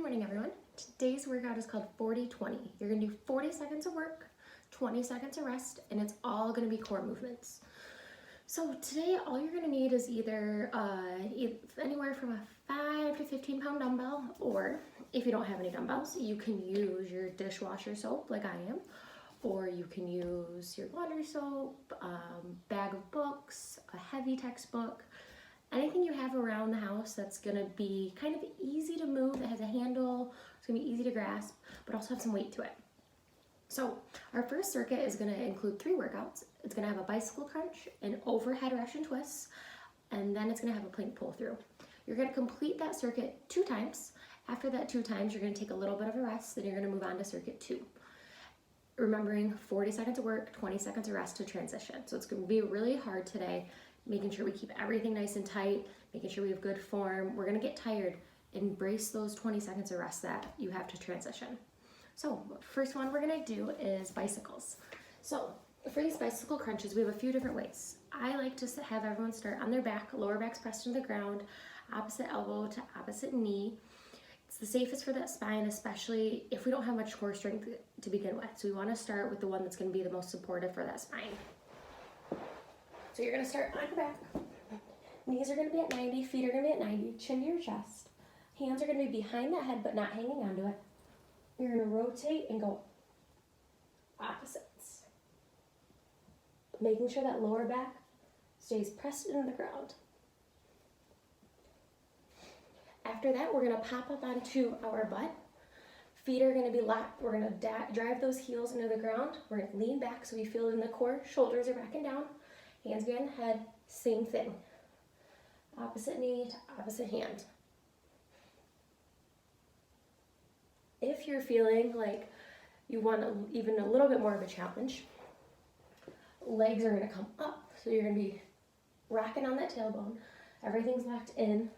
morning, everyone. Today's workout is called 40-20. You're gonna do 40 seconds of work, 20 seconds of rest, and it's all gonna be core movements. So today, all you're gonna need is either anywhere from a 5 to 15 pound dumbbell, or if you don't have any dumbbells, you can use your dishwasher soap like I am, or you can use your laundry soap, bag of books, a heavy textbook, anything you have around the house that's gonna be kind of easy to move, that has a handle, it's gonna be easy to grasp, but also have some weight to it. So our first circuit is gonna include 3 workouts. It's gonna have a bicycle crunch, an overhead Russian twists, and then it's gonna have a plank pull through. You're gonna complete that circuit 2 times. After that 2 times, you're gonna take a little bit of a rest, then you're gonna move on to circuit 2. Remembering 40 seconds of work, 20 seconds of rest to transition. So it's gonna be really hard today, making sure we keep everything nice and tight, making sure we have good form. We're gonna get tired. Embrace those 20 seconds of rest that you have to transition. So first one we're gonna do is bicycles. So for these bicycle crunches, we have a few different ways. I like to have everyone start on their back, lower back's pressed into the ground, opposite elbow to opposite knee. It's the safest for that spine, especially if we don't have much core strength to begin with. So we wanna start with the one that's gonna be the most supportive for that spine. So you're gonna start on your back. Knees are gonna be at 90, feet are gonna be at 90, chin to your chest. Hands are gonna be behind that head but not hanging onto it. You're gonna rotate and go opposites. Making sure that lower back stays pressed into the ground. After that, we're gonna pop up onto our butt. Feet are gonna be locked. We're gonna drive those heels into the ground. We're gonna lean back so we feel it in the core. Shoulders are back and down. Hands behind the head, same thing. Opposite knee to opposite hand. If you're feeling like you want even a little bit more of a challenge, legs are gonna come up. So you're gonna be rocking on that tailbone. Everything's locked in.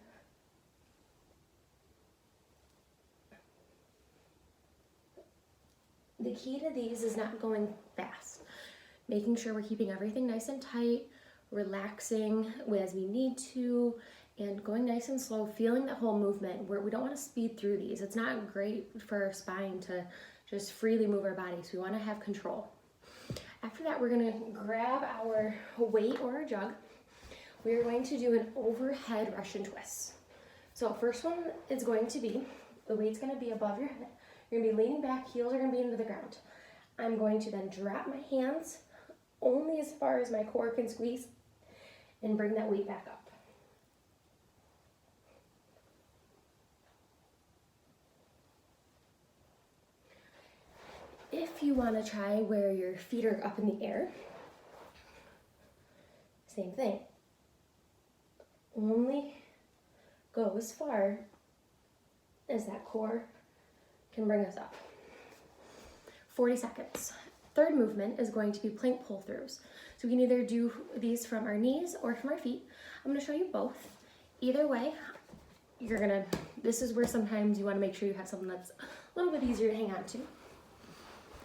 The key to these is not going fast. Making sure we're keeping everything nice and tight, relaxing as we need to, and going nice and slow, feeling that whole movement where we don't want to speed through these. It's not great for our spine to just freely move our bodies. We want to have control. After that, we're going to grab our weight or our jug. We are going to do an overhead Russian twist. So first one is going to be, the weight's going to be above your head. You're going to be leaning back, heels are going to be into the ground. I'm going to then drop my hands only as far as my core can squeeze and bring that weight back up. If you want to try where your feet are up in the air, same thing. Only go as far as that core can bring us up. 40 seconds. Third movement is going to be plank pull throughs. So we can either do these from our knees or from our feet. I'm gonna show you both. Either way, this is where sometimes you wanna make sure you have something that's a little bit easier to hang on to.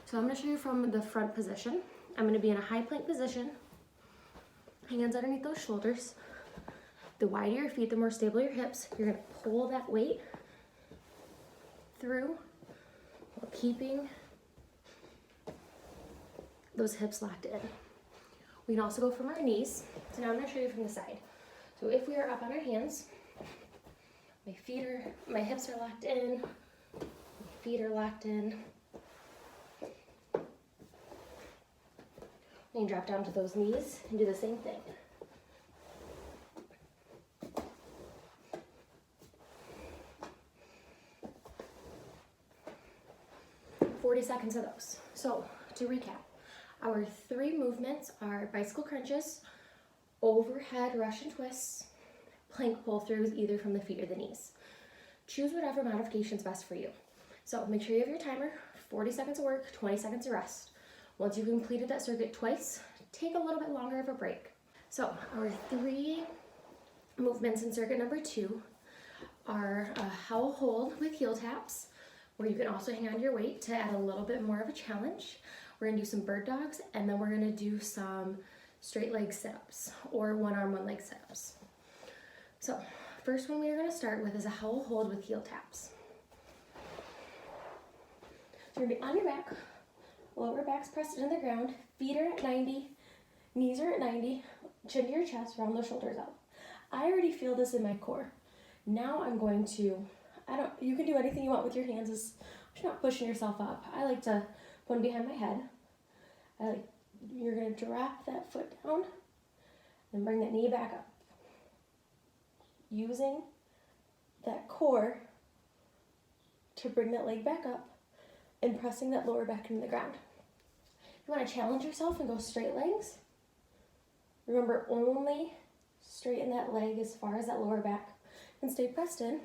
So I'm gonna show you from the front position. I'm gonna be in a high plank position, hands underneath those shoulders. The wider your feet, the more stable your hips. You're gonna pull that weight through while keeping those hips locked in. We can also go from our knees. So now I'm gonna show you from the side. So if we are up on our hands, my hips are locked in, my feet are locked in. We can drop down to those knees and do the same thing. "40 seconds of those." So to recap, our 3 movements are bicycle crunches, overhead Russian twists, plank pull throughs either from the feet or the knees. Choose whatever modification is best for you. So make sure you have your timer, 40 seconds of work, 20 seconds of rest. Once you've completed that circuit twice, take a little bit longer of a break. So our 3 movements in circuit number 2 are a howell hold with heel taps, where you can also hang on to your weight to add a little bit more of a challenge. We're gonna do some bird dogs, and then we're gonna do some straight leg sit-ups or one arm, one leg sit-ups. So first one we are gonna start with is a howell hold with heel taps. You're gonna be on your back, lower back's pressed into the ground, feet are at 90, knees are at 90, chin to your chest, round those shoulders out. I already feel this in my core. Now I'm going to, you can do anything you want with your hands, just not pushing yourself up. I like to put them behind my head. You're gonna drop that foot down and bring that knee back up. Using that core to bring that leg back up and pressing that lower back into the ground. If you want to challenge yourself and go straight legs, remember only straighten that leg as far as that lower back and stay pressed in.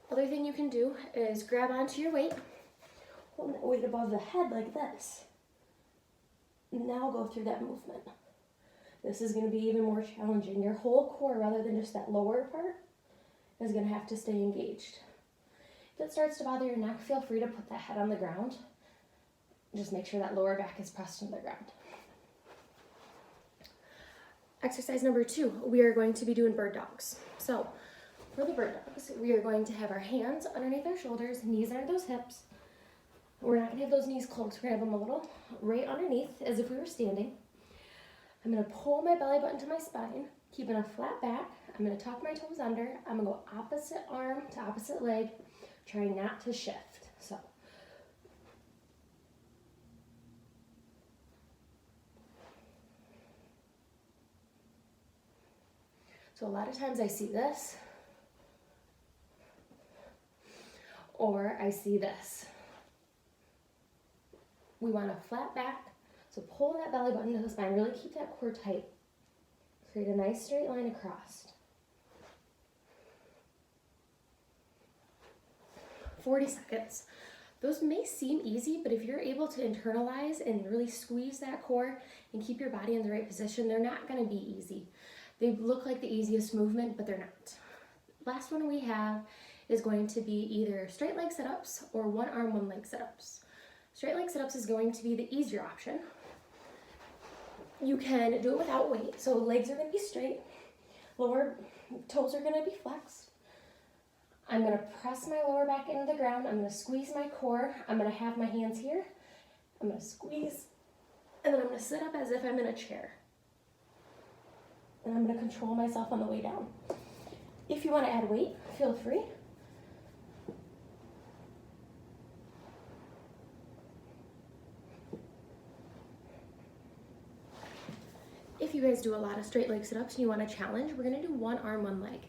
Other thing you can do is grab onto your weight, hold that weight above the head like this. Now go through that movement. This is going to be even more challenging. Your whole core, rather than just that lower part, is going to have to stay engaged. If it starts to bother your neck, feel free to put that head on the ground. Just make sure that lower back is pressed into the ground. Exercise number 2, we are going to be doing bird dogs. So for the bird dogs, we are going to have our hands underneath our shoulders, knees under those hips. We're not going to have those knees closed. We're going to have them a little right underneath as if we were standing. I'm going to pull my belly button to my spine, keeping a flat back. I'm going to tuck my toes under. I'm going to go opposite arm to opposite leg, trying not to shift. So a lot of times I see this, or I see this. We want a flat back, so pull that belly button to the spine, really keep that core tight. Create a nice straight line across. 40 seconds. Those may seem easy, but if you're able to internalize and really squeeze that core and keep your body in the right position, they're not going to be easy. They look like the easiest movement, but they're not. Last one we have is going to be either straight leg sit-ups or one arm, one leg sit-ups. Straight leg sit-ups is going to be the easier option. You can do it without weight, so legs are going to be straight, lower toes are going to be flexed. I'm going to press my lower back into the ground. I'm going to squeeze my core. I'm going to have my hands here. I'm going to squeeze, and then I'm going to sit up as if I'm in a chair. And I'm going to control myself on the way down. If you want to add weight, feel free. If you guys do a lot of straight leg sit-ups and you want to challenge, we're going to do one arm, one leg.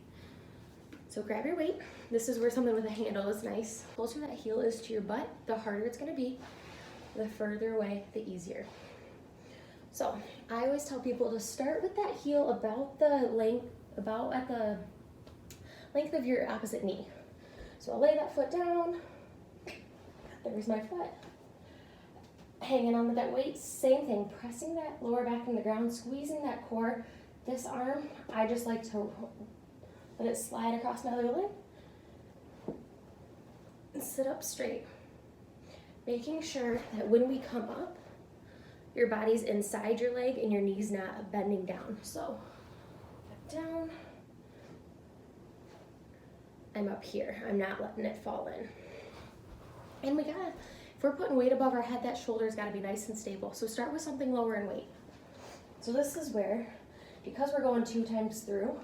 So grab your weight. This is where something with a handle is nice. The closer that heel is to your butt, the harder it's going to be. The further away, the easier. So I always tell people to start with that heel about at the length of your opposite knee. So I'll lay that foot down. There's my foot. Hanging on with that weight, same thing, pressing that lower back in the ground, squeezing that core. This arm, I just like to let it slide across my other leg and sit up straight. Making sure that when we come up, your body's inside your leg and your knee's not bending down. So down, I'm up here. I'm not letting it fall in. And if we're putting weight above our head, that shoulder's gotta be nice and stable. So start with something lower in weight. So this is where, because we're going 2 times through,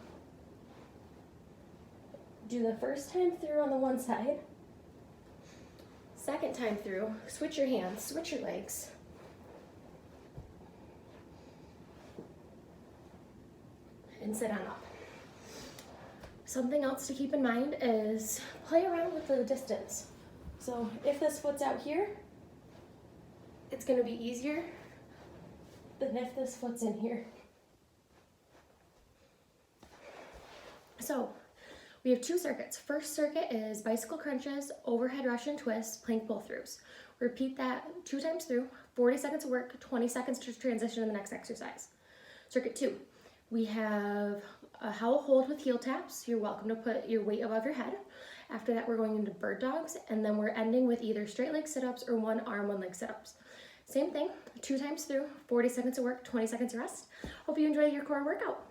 do the first time through on the one side, second time through, switch your hands, switch your legs. And sit on up. Something else to keep in mind is play around with the distance. So if this foot's out here, it's going to be easier than if this foot's in here. So we have 2 circuits. First circuit is bicycle crunches, overhead Russian twists, plank pull-throughs. Repeat that 2 times through, 40 seconds of work, 20 seconds to transition to the next exercise. Circuit 2. We have a howell hold with heel taps. You're welcome to put your weight above your head. After that, we're going into bird dogs, and then we're ending with either straight leg sit-ups or one arm, one leg sit-ups. Same thing, 2 times through, 40 seconds of work, 20 seconds of rest. Hope you enjoy your core workout.